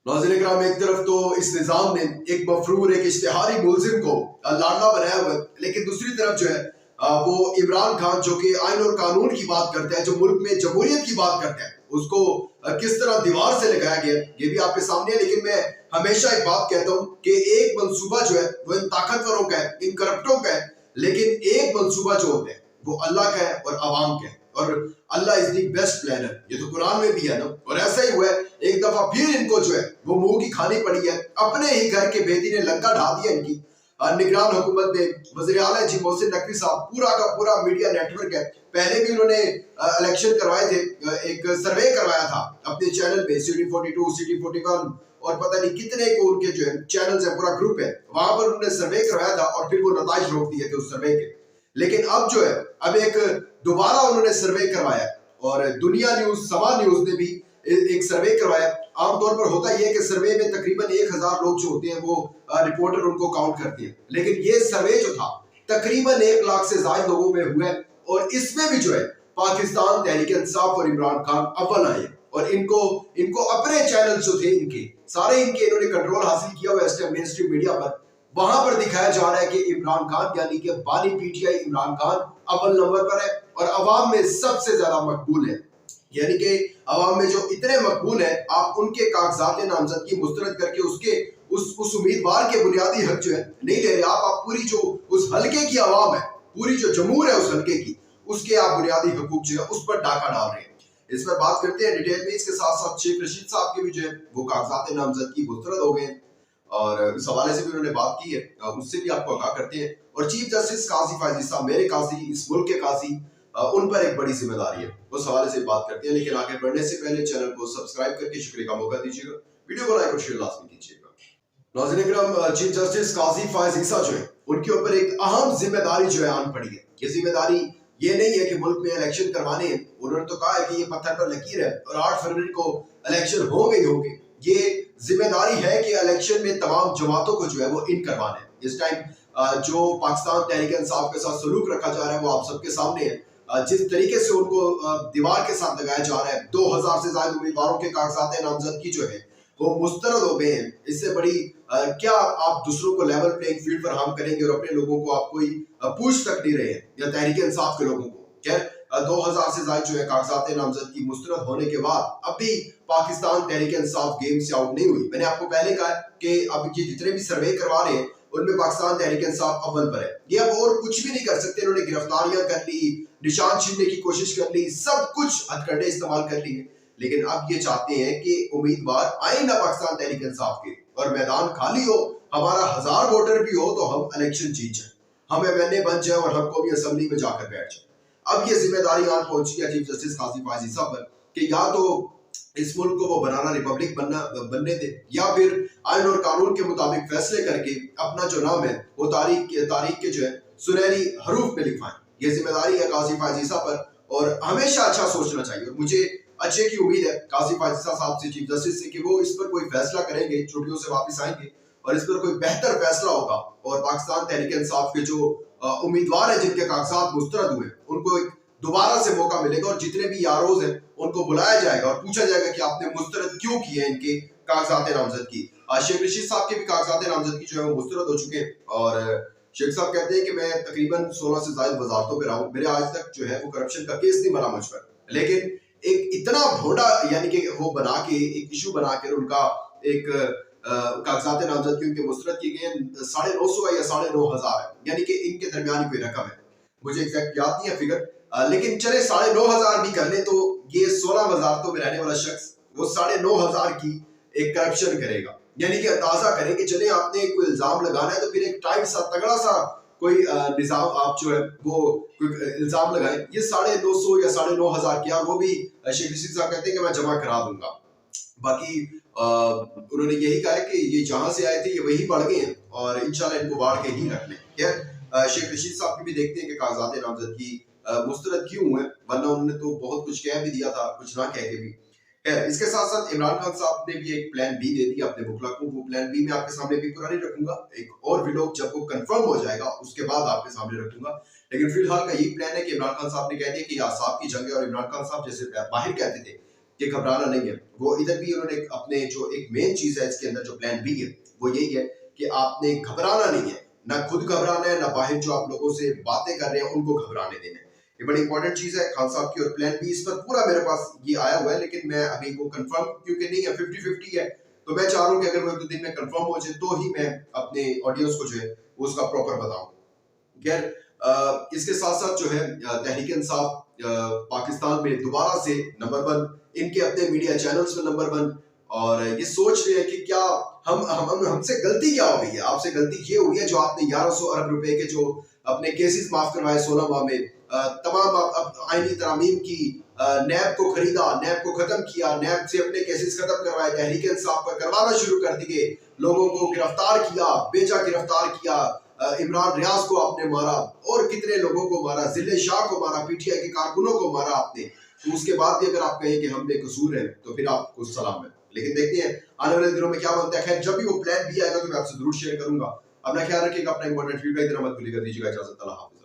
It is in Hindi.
नाज़रीन इकराम, एक तरफ तो इस निज़ाम ने एक मफरूर एक इश्तिहारी मुलजिम को लाडला बनाया हुआ है, लेकिन दूसरी तरफ जो है वो इमरान खान जो कि आइन और कानून की बात करता है, जो मुल्क में जमहूरियत की बात करता है, उसको किस तरह दीवार से लगाया गया ये भी आपके सामने है। लेकिन मैं हमेशा एक बात कहता हूँ कि एक मंसूबा जो है वो इन ताकतवरों का है, इन करप्टों का है, लेकिन एक मंसूबा जो होता है वो अल्लाह का है और अवाम का है, और अल्लाह इज दी बेस्ट प्लानर। ये तो कुरान में भी है ना। और ऐसा ही हुआ है, एक दफा फिर इनको जो है वो मुंह की खानी पड़ी है। अपने ही घर के बेदी ने लंका ढा दिया इनकी। निगरान हुकूमत ने वज़ीर आला जी मोहसिन नकवी साहब, पूरा का पूरा मीडिया नेटवर्क है, पहले भी उन्होंने इलेक्शन करवाए थे, एक सर्वे करवाया था अपने चैनल पे, सिटी 42, सिटी 41 और पता नहीं कितने को उनके जो है चैनल्स है, पूरा ग्रुप है, वहां पर उन्होंने सर्वे करवाया था और फिर वो नताइज रोक दिए थे उस सर्वे के। लेकिन अब जो है अब एक दोबारा उन्होंने सर्वे करवाया और दुनिया न्यूज, समा न्यूज ने भी एक सर्वे करवाया। आमतौर पर होता यह है कि सर्वे में तकरीबन 1000 लोग जो होते हैं वो रिपोर्टर उनको काउंट करते हैं, लेकिन ये सर्वे जो था तकरीबन 1 लाख से ज्यादा लोगों में हुआ है और इसमें भी जो है पाकिस्तान तहरीक इंसाफ और इमरान खान अव्वल आए। और इनको अपने चैनल जो थे इनके सारे इन्होंने कंट्रोल हासिल किया हुआ है मेन स्ट्रीम मीडिया पर। वहां पर दिखाया जा रहा है कि इमरान खान यानी कि बानी पीटीआई इमरान खान अव्वल नंबर पर है और अवाम में सबसे ज्यादा मकबूल है। यानी कि अवाम में जो इतने मकबूल है, आप उनके कागजात नामजदगी मुस्तरद करके उसके उस उम्मीदवार के बुनियादी हक जो है नहीं ले रहे आप पूरी जो उस हल्के की अवाम है, पूरी जो जमूर है उस हल्के की, उसके आप बुनियादी हकूक जो है उस पर डाका डाल रहे हैं। इस पर बात करते हैं डिटेल में। इसके साथ साथ शेख रशीद साहब के भी जो है वो कागजात नामजदगी मुस्तरद हो गए और इस हवाले से भी उन्होंने बात की है, उससे भी आपको आगाह करते हैं। और चीफ जस्टिस काजी फायजी साहब, मेरे काजी, इस मुल्क के काजी, उन पर एक बड़ी जिम्मेदारी है, उस हवाले से बात करते हैं। लेकिन आगे बढ़ने से पहले चैनल को सब्सक्राइब करके शुक्रिया का मौका दीजिएगा, वीडियो को लाइक और शेयर लाजमी कीजिएगा। नाज़रीन इकराम, चीफ जस्टिस काजी फायज ईसा जो है उनके ऊपर एक अहम जिम्मेदारी जो है आन पड़ी है। ये जिम्मेदारी ये नहीं है कि मुल्क में इलेक्शन करवाने हैं, उन्होंने तो कहा है कि ये पत्थर पर लकीर है और 8 फरवरी को इलेक्शन होंगे ही होंगे। ये जिम्मेदारी है कि इलेक्शन में तमाम जमातों को जो है वो इन करवाना है। इस टाइम जो पाकिस्तान तहरीक इंसाफ के साथ सलूक रखा जा रहा है वो आप सबके सामने है। जिस तरीके से उनको दीवार के साथ लगाया जा रहा है, 2000 से ज्यादा उम्मीदवारों के कागजात नामजदगी जो है वो मुस्तरद हो गए हैं। इससे बड़ी क्या आप दूसरों को लेवल प्लेइंग फील्ड पर हम करेंगे और अपने लोगों को आप कोई पूछ तक नहीं रहे हैं, या तहरीक इंसाफ के लोगों को। क्या 2000 से ज्यादा जो है कागजात नामजदगी मुस्तरद होने के बाद अब भी पाकिस्तान तहरीक इंसाफ गेम से आउट नहीं हुई। मैंने आपको पहले कहा कि अब ये जितने भी सर्वे करवा रहे हैं उनमें पाकिस्तान तहरीक इंसाफ अव्वल पर है। ये अब और कुछ भी नहीं कर सकते। इन्होंने गिरफ्तारियां कर ली, निशान छीनने की कोशिश कर ली, सब कुछ हथकंडे इस्तेमाल कर लिए, लेकिन अब ये चाहते हैं कि उम्मीदवार आए ना पाकिस्तान तहरीक इंसाफ के और मैदान खाली हो, हमारा 1000 वोटर भी हो तो हम इलेक्शन जीत जाए, हम एमएनए बन जाए और हमको भी असेंबली में जाकर बैठ जाए। अब ये जिम्मेदारी आज पहुंची है चीफ जस्टिस काजी फायजी साहब पर कि या तो इस मुल्क को वो बनाना रिपब्लिक बनने दे, या फिर आइन और कानून के मुताबिक फैसले करके अपना जो नाम है वो तारीख के जो है सुनहरी हरूफ में लिखवाएं। ये जिम्मेदारी है काजी फायजी साहब पर और हमेशा अच्छा सोचना चाहिए। और मुझे अच्छे की उम्मीद है काजी फायजी साहब से, चीफ जस्टिस से, कि वो इस पर कोई फैसला करेंगे, छुट्टियों से वापस आएंगे और इस पर कोई बेहतर फैसला होगा और पाकिस्तान तहरीक इंसाफ के जो उम्मीदवार है जिनके कागजात मुस्तरद हुए उनको एक दोबारा से मौका मिलेगा और जितने भी यारोज हैं उनको बुलाया जाएगा और पूछा जाएगा कि आपने मुस्तरद क्यों किए इनके कागजात नामजदगी। शेख रशीद साहब के भी कागजात नामजदगी जो है वो मुस्तरद हो चुके हैं और शेख साहब कहते हैं कि मैं तकरीबन 16 से ज्यादा वजारतों पे रहा हूं, मेरे आज तक जो है वो करप्शन का केस नहीं बना मुझ पर, लेकिन एक इतना भोंडा यानी कि वो बना के एक इशू बना के उनका एक कागजात नामजदगी उनके मुस्तरद किए गए 950 या 9,500 है, यानी कि इनके दरमियान कोई रकम है, मुझे एग्जैक्ट याद नहीं है फिगर, लेकिन चले 9,500 भी कर ले तो ये 16 वजारतों में रहने वाला शख्स वो 9,500 की एक करप्शन करेगा। यानी कि अंदाजा करें कि चले आपने कोई इल्जाम लगाना है तो फिर एक टाइट सा तगड़ा सा कोई निजाम आप जो है वो कोई इल्जाम लगाए। ये 950 या 9,500 किया, वो भी शेख रशीद साहब कहते हैं कि मैं जमा करा दूंगा। बाकी उन्होंने यही कहा है कि ये जहां से आए थे ये वही बढ़ गए हैं और इंशाल्लाह इनको बाढ़ के ही रख लें। शेख रशीद साहब की भी देखते हैं कि कागजात नामजदगी मुस्तरद क्यों हुए, वरना उन्होंने तो बहुत कुछ कह भी दिया था, कुछ ना कह के भी। इसके साथ साथ इमरान खान साहब ने भी एक प्लान बी दे दिया अपने मुखला को। वो प्लान बी मैं आपके सामने भी पुरानी रखूंगा, एक और व्लॉग जब वो कंफर्म हो जाएगा उसके बाद आपके सामने रखूंगा। लेकिन फिलहाल का यही प्लान है कि इमरान खान साहब ने कह दिया कि यासाब की जंग है और इमरान खान साहब जैसे बाहर कहते थे कि घबराना नहीं है। वो इधर भी उन्होंने अपने जो एक मेन चीज है इसके अंदर जो प्लान बी है वो यही है कि आपने घबराना नहीं है, ना खुद घबराना है, ना बाहर जो आप लोगों से बातें कर रहे हैं उनको घबराने देना है। ये बड़ी इंपॉर्टेंट चीज है खान साहब की। और प्लान बी इस पर पूरा मेरे पास ये आया हुआ है, लेकिन मैं अभी वो कंफर्म क्योंकि नहीं है, 50-50 है, तो मैं चाह रहा हूँ कि अगर वो 2 दिन में कंफर्म हो जाए तो ही मैं अपने ऑडियंस को जो है उसका प्रॉपर बताऊं। खैर इसके साथ साथ जो है तहरीक इंसाफ पाकिस्तान में दोबारा से नंबर 1, इनके अपने मीडिया चैनल्स में नंबर 1, और ये सोच रहे हैं कि क्या हमसे गलती क्या हो गई है। आपसे गलती ये हुई है जो आपने 1100 अरब रुपए के जो अपने केसेस माफ करवाए 16 माह में, तमाम आईनी तरामीम की, नैब को खरीदा, नैब को खत्म किया, नैब से अपने केसेस खत्म करवाए, तहरीक इंसाफ पर करवाना शुरू कर दिए, लोगों को गिरफ्तार किया, बेजा गिरफ्तार किया, इमरान रियाज को आपने मारा और कितने लोगों को मारा, जिले शाह को मारा, पीटीआई के कारकुनों को मारा आपने। तो उसके बाद भी अगर आप कहें कि हम बेकसूर हैं तो फिर आपको सलाम है। लेकिन देखते हैं आने वाले दिनों में क्या बनता है। खैर जब भी वो प्लान भी आएगा तो मैं आपसे जरूर शेयर करूंगा। अपना ख्याल रखिएगा, अपना इंपॉर्टेंट फीडबैक देना मत भूलिएगा। दीजिएगा इजाजत, अल्लाह हाफिज़।